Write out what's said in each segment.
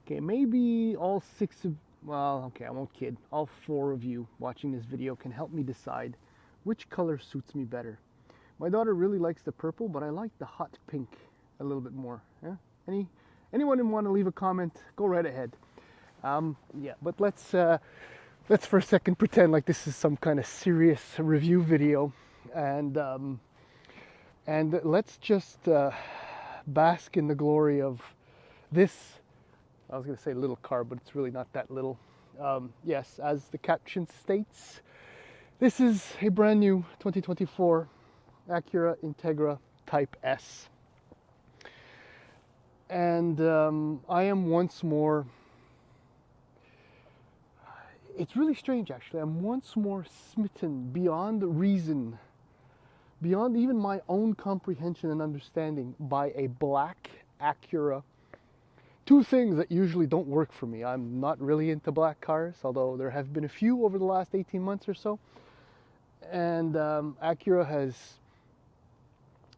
Okay, maybe all six of, well, okay, I won't kid. All four of you watching this video can help me decide which color suits me better. My daughter really likes the purple, but I like the hot pink a little bit more. Yeah? Anyone want to leave a comment? Go right ahead. Yeah, but let's for a second pretend like this is some kind of serious review video, and let's just bask in the glory of this. I was going to say little car, but it's really not that little. Yes, as the caption states, this is a brand new 2024 Acura Integra Type S. And I am once more, it's really strange actually, I'm once more smitten beyond reason, beyond even my own comprehension and understanding, by a black Acura. Two things that usually don't work for me. I'm not really into black cars, although there have been a few over the last 18 months or so. And Acura has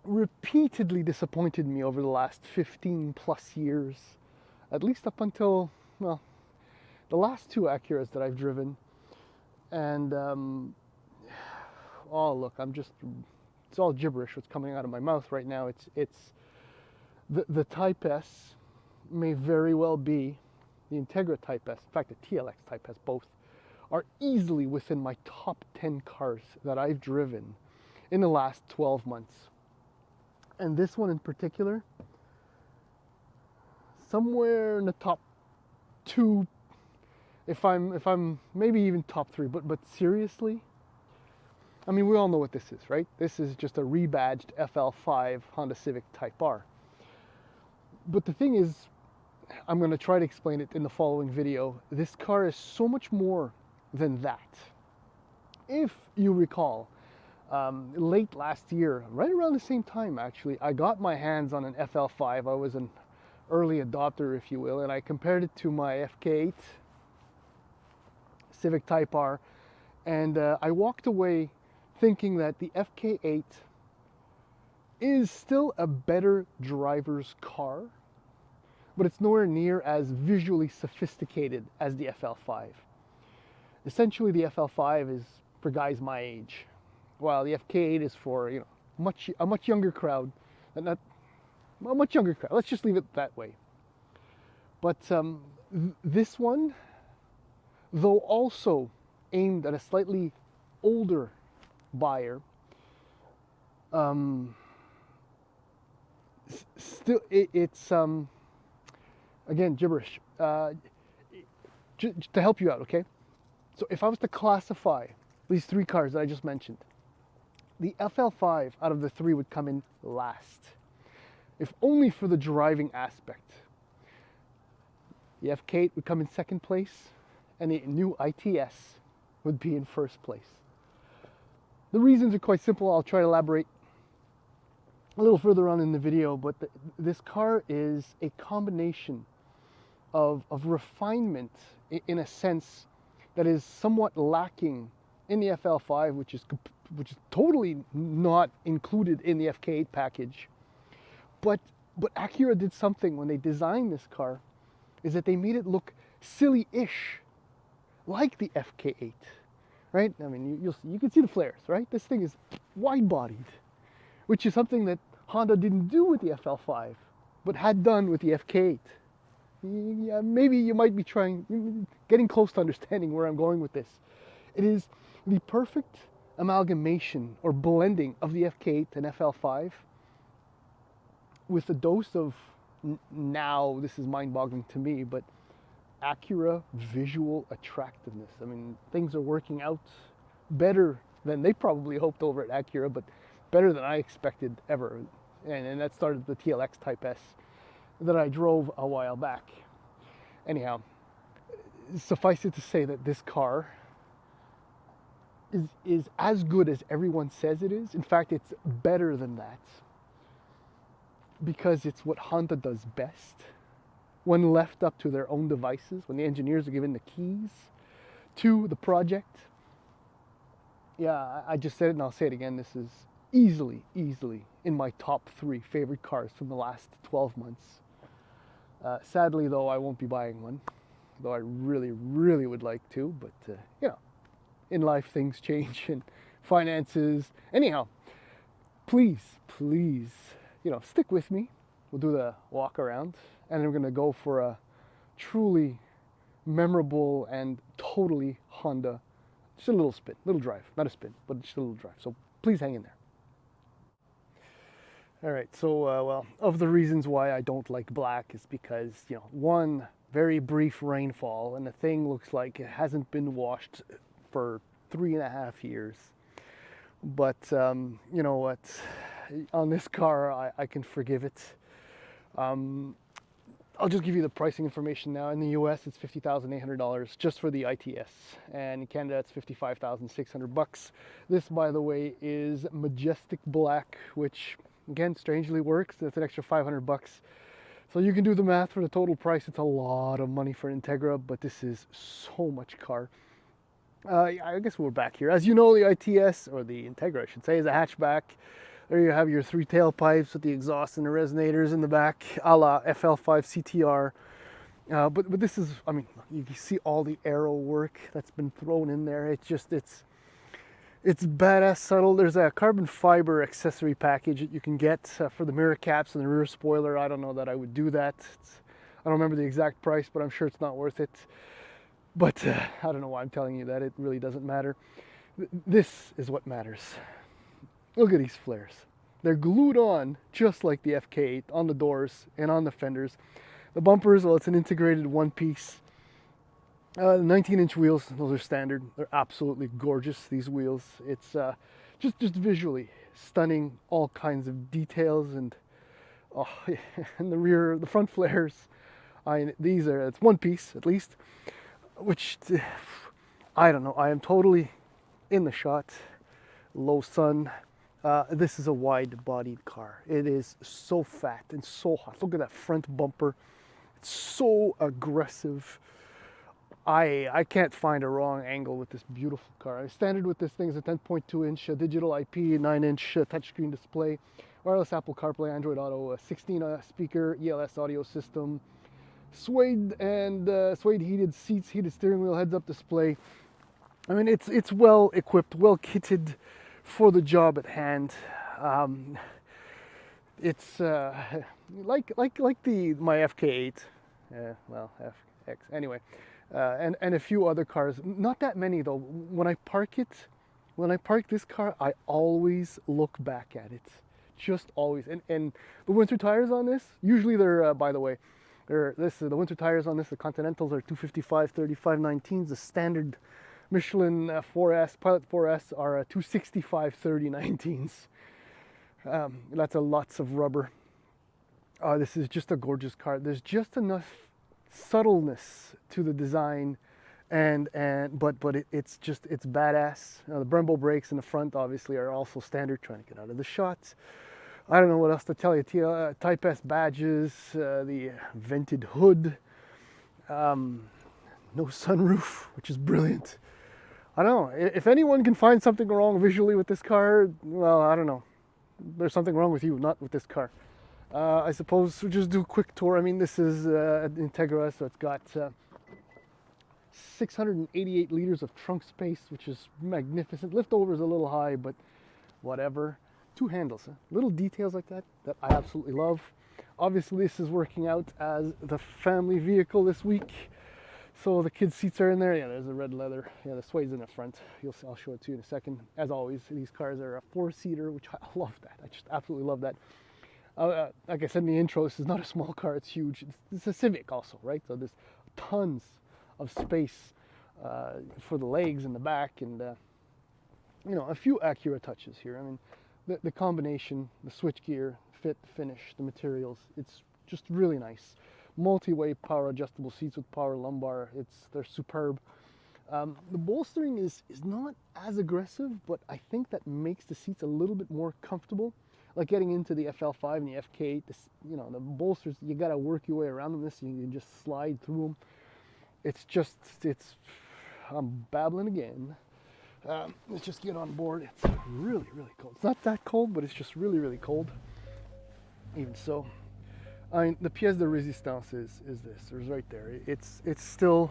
repeatedly disappointed me over the last 15 plus years, at least up until, well, the last two Acuras that I've driven. And, oh, look, it's all gibberish what's coming out of my mouth right now. It's the Type S may very well be, the Integra Type S, in fact the TLX Type S, both are easily within my top 10 cars that I've driven in the last 12 months. And this one in particular, somewhere in the top two, if I'm maybe even top three, but seriously, I mean, we all know what this is, right? This is just a rebadged FL5 Honda Civic Type R. But the thing is, I'm going to try to explain it in the following video. This car is so much more than that. If you recall, late last year, right around the same time actually, I got my hands on an FL5. I was an early adopter, if you will, and I compared it to my FK8 Civic Type R, and I walked away thinking that the FK8 is still a better driver's car, but it's nowhere near as visually sophisticated as the FL5. Essentially, the FL5 is for guys my age, while the FK8 is for, you know, a much younger crowd, not a much younger crowd. Let's just leave it that way. But this one, though also aimed at a slightly older buyer, still it's again, gibberish. To help you out, okay? So if I was to classify these three cars that I just mentioned, the FL5 out of the three would come in last, if only for the driving aspect. The FK8 would come in second place, and the new ITS would be in first place. The reasons are quite simple. I'll try to elaborate a little further on in the video, but this car is a combination of refinement in a sense that is somewhat lacking in the FL5, which is totally not included in the FK8 package. But Acura did something when they designed this car, is that they made it look silly-ish, like the FK8, right? I mean, you can see the flares, right? This thing is wide-bodied, which is something that Honda didn't do with the FL5, but had done with the FK8. Yeah, maybe you might be getting close to understanding where I'm going with this. It is the perfect amalgamation or blending of the FK8 and FL5 with a dose of, now this is mind-boggling to me, but Acura visual attractiveness. I mean, things are working out better than they probably hoped over at Acura, but better than I expected ever. And that started the TLX Type S that I drove a while back. Anyhow, suffice it to say that this car is as good as everyone says it is. In fact, it's better than that, because it's what Honda does best when left up to their own devices, when the engineers are given the keys to the project. Yeah, I just said it and I'll say it again. This is easily in my top three favorite cars from the last 12 months. Sadly, though, I won't be buying one, though I really, really would like to. But you know, in life things change and finances. Anyhow, please, please, you know, stick with me. We'll do the walk around, and then we're gonna go for a truly memorable and totally Honda. Just a little spin, little drive, not a spin, but just a little drive. So please hang in there. All right, so well, of the reasons why I don't like black is because, you know, one, very brief rainfall and the thing looks like it hasn't been washed for 3.5 years. But you know what, on this car I can forgive it. I'll just give you the pricing information now. In the US, it's $50,800 just for the ITS, and in Canada, it's $55,600. This, by the way, is majestic black, which again strangely works. That's an extra $500. So you can do the math for the total price. It's a lot of money for an Integra, but this is so much car. I guess we're back here. As you know, the ITS, or the Integra, I should say, is a hatchback. There you have your 3 tailpipes with the exhaust and the resonators in the back, a la FL5 CTR. But this is, I mean, you can see all the aero work that's been thrown in there. It's just, it's badass subtle. There's a carbon fiber accessory package that you can get for the mirror caps and the rear spoiler. I don't know that I would do that. I don't remember the exact price, but I'm sure it's not worth it. But I don't know why I'm telling you that. It really doesn't matter. This is what matters. Look at these flares. They're glued on just like the FK8 on the doors and on the fenders. The bumpers, well, it's an integrated one piece. 19-inch wheels, those are standard. They're absolutely gorgeous, these wheels. It's just visually stunning, all kinds of details, and oh, and the front flares. It's one piece at least, which I don't know. I am totally in the shot. Low sun. This is a wide-bodied car. It is so fat and so hot. Look at that front bumper. It's so aggressive. I can't find a wrong angle with this beautiful car. Standard with this thing is a 10.2-inch digital IP, 9-inch touchscreen display, wireless Apple CarPlay, Android Auto, 16 speaker ELS audio system, suede heated seats, heated steering wheel, heads-up display. I mean, it's well equipped, well kitted for the job at hand. It's like my FK8, well, FX anyway, and a few other cars. Not that many though. When I park this car, I always look back at it, just always. And the winter tires on this, usually they're by the way, the winter tires on this. The Continentals are 255 35 19s. The standard Michelin 4S, Pilot 4S are 265 30 19s. That's a lots of rubber. This is just a gorgeous car. There's just enough subtleness to the design, but it's badass. The Brembo brakes in the front obviously are also standard. Trying to get out of the shots. I don't know what else to tell you. Type S badges, the vented hood, no sunroof, which is brilliant. I don't know. If anyone can find something wrong visually with this car, well, I don't know. There's something wrong with you, not with this car. I suppose we'll just do a quick tour. I mean, this is an Integra, so it's got 688 liters of trunk space, which is magnificent. Liftover is a little high, but whatever. 2 handles, little details like that I absolutely love. Obviously, this is working out as the family vehicle this week. So the kids' seats are in there. Yeah, there's the red leather. Yeah, the suede's in the front. I'll show it to you in a second. As always, these cars are a 4-seater, which I love that. I just absolutely love that. Like I said in the intro, this is not a small car. It's huge. It's a Civic also, right? So there's tons of space for the legs in the back, and you know, a few Acura touches here. I mean, the combination, the switchgear, fit, finish, the materials, it's just really nice. Multi-way power adjustable seats with power lumbar. They're superb. The bolstering is not as aggressive, but I think that makes the seats a little bit more comfortable. Like getting into the FL5 and the FK8, you know, the bolsters, you got to work your way around them. This, you can just slide through them. I'm babbling again. Let's just get on board. It's really, really cold. It's not that cold, but it's just really, really cold. Even so. I mean, the pièce de résistance is this. There's right there. It's still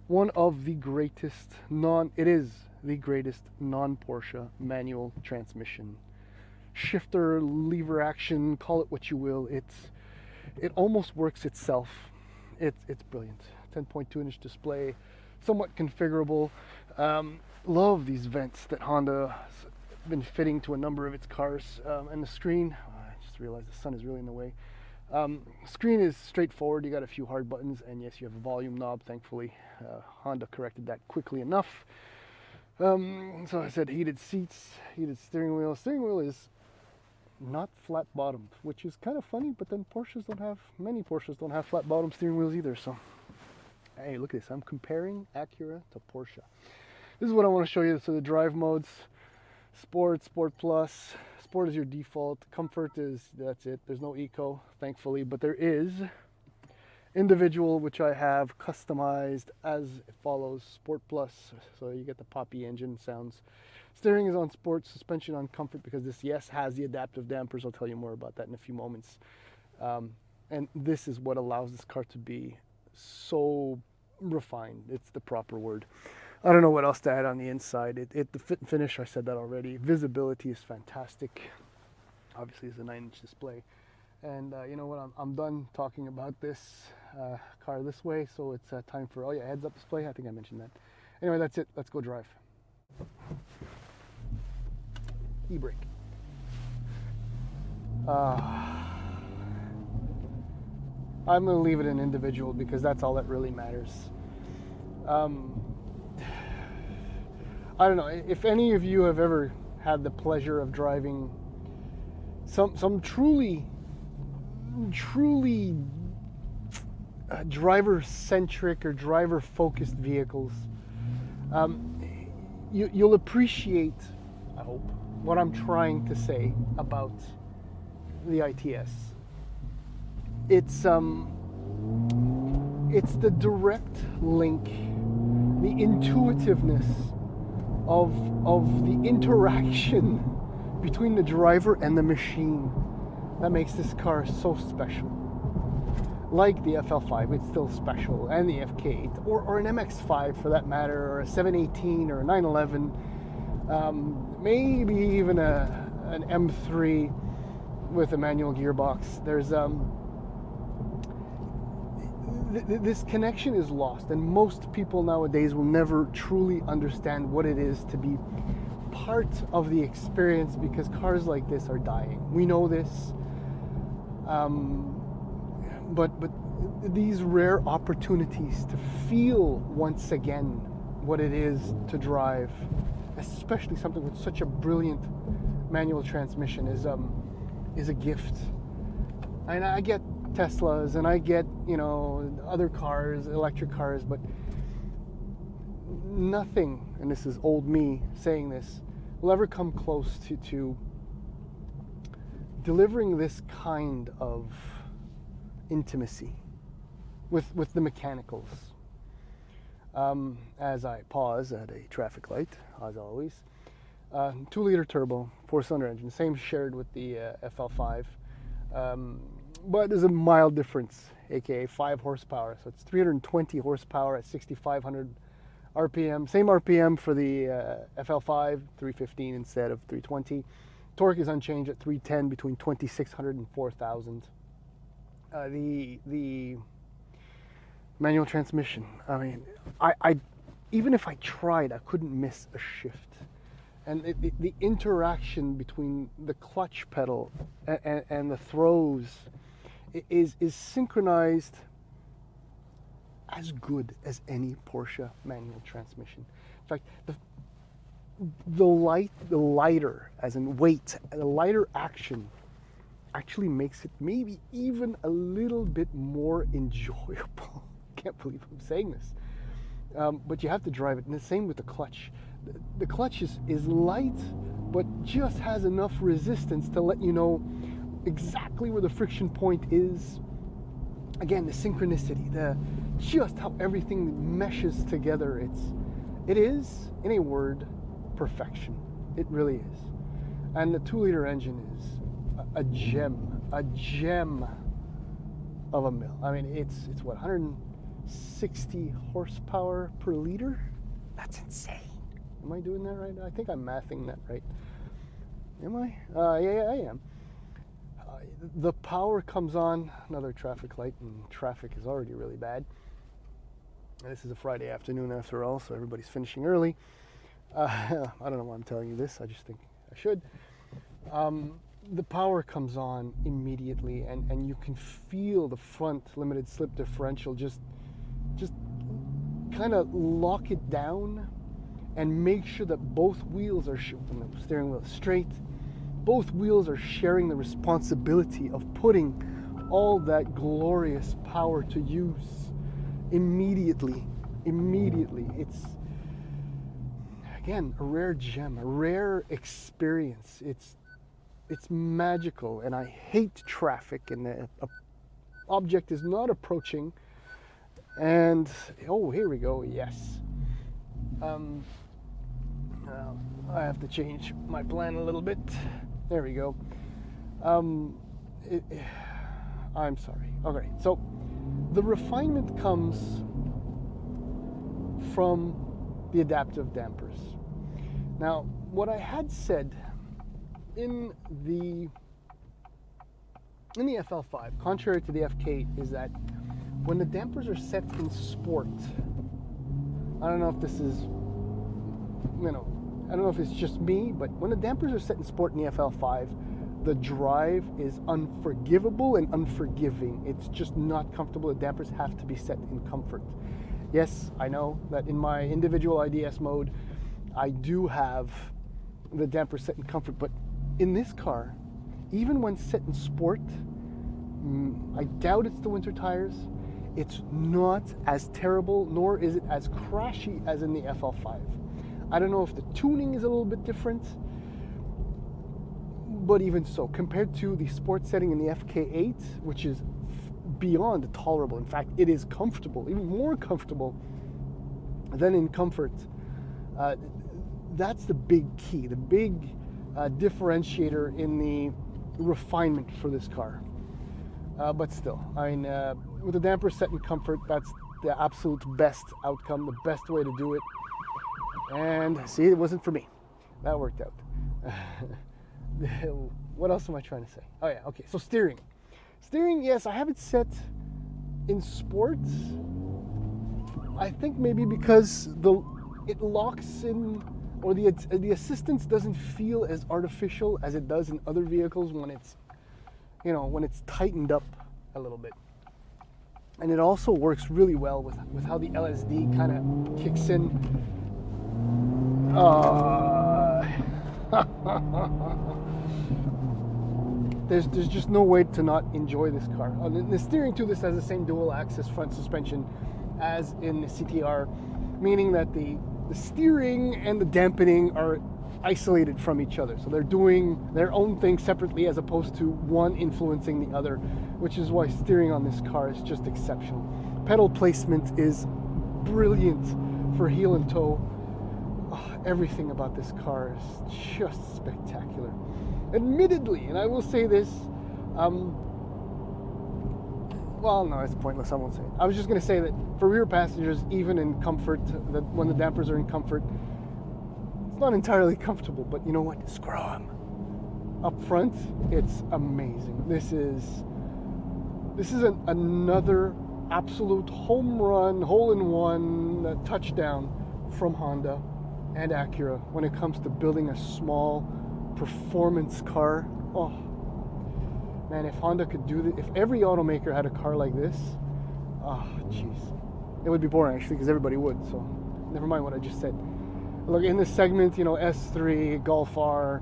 one of the greatest it is the greatest non-Porsche manual transmission. Shifter, lever action, call it what you will. It almost works itself. It's brilliant. 10.2-inch display, somewhat configurable. Love these vents that Honda has been fitting to a number of its cars. And the screen, I just realized the sun is really in the way. Screen is straightforward. You got a few hard buttons, and yes, you have a volume knob. Thankfully, Honda corrected that quickly enough. So I said heated seats, heated steering wheel. Steering wheel is not flat bottomed, which is kind of funny, but then many Porsches don't have flat bottom steering wheels either. So hey, look at this. I'm comparing Acura to Porsche. This is what I want to show you. So the drive modes: Sport, Sport Plus. Sport is your default. Comfort that's it. There's no Eco, thankfully, but there is Individual, which I have customized as follows: Sport Plus, so you get the poppy engine sounds. Steering is on Sport, suspension on Comfort, because this, yes, has the adaptive dampers. I'll tell you more about that in a few moments. And this is what allows this car to be so refined. It's the proper word. I don't know what else to add on the inside. The fit and finish, I said that already. Visibility is fantastic. Obviously, it's a 9-inch display. And you know what? I'm done talking about this car this way, so it's time for heads-up display. I think I mentioned that. Anyway, that's it. Let's go drive. E-brake. I'm going to leave it in individual because that's all that really matters. I don't know if any of you have ever had the pleasure of driving some truly driver-centric or driver-focused vehicles. You'll appreciate, I hope, what I'm trying to say about the ITS. It's the direct link, the intuitiveness of the interaction between the driver and the machine that makes this car so special. Like the FL5, it's still special, and the FK8, or an MX5 for that matter, or a 718 or a 911, maybe even an M3 with a manual gearbox. There's this connection is lost, and most people nowadays will never truly understand what it is to be part of the experience, because cars like this are dying. We know this, but these rare opportunities to feel once again what it is to drive, especially something with such a brilliant manual transmission, is a gift. And I get Teslas, and I get, other cars, electric cars, but nothing, and this is old me saying this, will ever come close to delivering this kind of intimacy with the mechanicals. As I pause at a traffic light, as always, 2-liter turbo, 4-cylinder engine, same shared with the FL5. But there's a mild difference, aka 5 horsepower. So it's 320 horsepower at 6,500 RPM. Same RPM for the FL5, 315 instead of 320. Torque is unchanged at 310, between 2,600 and 4,000. The manual transmission, I mean, I even if I tried, I couldn't miss a shift. And the interaction between the clutch pedal and the throws is synchronized as good as any Porsche manual transmission. In fact, the lighter, as in weight, the lighter action actually makes it maybe even a little bit more enjoyable. Can't believe I'm saying this. But you have to drive it. And the same with the clutch. The clutch is light, but just has enough resistance to let you know exactly where the friction point is. Again, the synchronicity, just how everything meshes together. It is, in a word, perfection. It really is. And the 2-liter engine is a gem of a mil. I mean, it's what, 160 horsepower per liter? That's insane. Am I doing that right? I think I'm mathing that right. Am I? Yeah, I am. The power comes on, another traffic light, and traffic is already really bad. And this is a Friday afternoon after all, so everybody's finishing early. I don't know why I'm telling you this, I just think I should. The power comes on immediately, and you can feel the front limited slip differential just kind of lock it down and make sure that both wheels are, when the steering wheel is straight, both wheels are sharing the responsibility of putting all that glorious power to use immediately. It's, again, a rare gem, a rare experience. It's magical, and I hate traffic, and the object is not approaching. And oh, here we go. Yes. I have to change my plan a little bit. There we go. I'm sorry. Okay, so the refinement comes from the adaptive dampers. Now, what I had said in the FL5, contrary to the FK8, is that when the dampers are set in sport, I don't know if this is, I don't know if it's just me, but when the dampers are set in sport in the FL5, the drive is unforgivable and unforgiving. It's just not comfortable. The dampers have to be set in comfort. Yes, I know that in my individual IDS mode, I do have the damper set in comfort, but in this car, even when set in sport, I doubt it's the winter tires. It's not as terrible, nor is it as crashy as in the FL5. I don't know if the tuning is a little bit different, but even so, compared to the sport setting in the FK8, which is beyond tolerable. In fact, it is comfortable, even more comfortable than in comfort. That's the big key, the big differentiator in the refinement for this car. But still, I mean, with the damper set in comfort, that's the absolute best outcome, the best way to do it. And see, it wasn't for me. That worked out. What else am I trying to say? Oh yeah, okay, so steering. Steering, yes, I have it set in sport. I think maybe because it locks in, or the assistance doesn't feel as artificial as it does in other vehicles when it's, when it's tightened up a little bit. And it also works really well with how the LSD kind of kicks in. There's just no way to not enjoy this car. The steering to this has the same dual axis front suspension as in the CTR, meaning that the steering and the dampening are isolated from each other. So they're doing their own thing separately as opposed to one influencing the other, which is why steering on this car is just exceptional. Pedal placement is brilliant for heel and toe. Everything about this car is just spectacular. Admittedly, and I will say this, well, no, it's pointless, I won't say it. I was just going to say that for rear passengers, even in comfort, that when the dampers are in comfort, it's not entirely comfortable, but you know what? Screw them. Up front, it's amazing. This is another absolute home run, hole-in-one touchdown from Honda and Acura when it comes to building a small performance car. Oh man, if Honda could do this, if every automaker had a car like this, oh jeez, it would be boring actually, because everybody would. So never mind what I just said. Look, in this segment, S3, Golf R,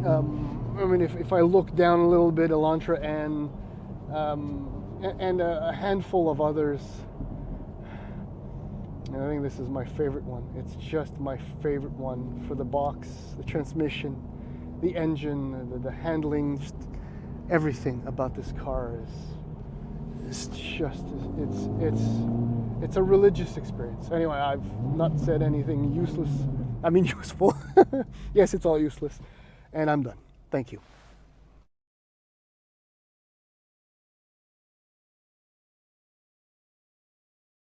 I mean, if I look down a little bit, Elantra N, and a handful of others, and I think this is my favorite one. It's just my favorite one for the box, the transmission, the engine, the handling, just everything about this car is just, it's a religious experience. Anyway, I've not said anything useless. I mean useful. Yes, it's all useless. And I'm done. Thank you.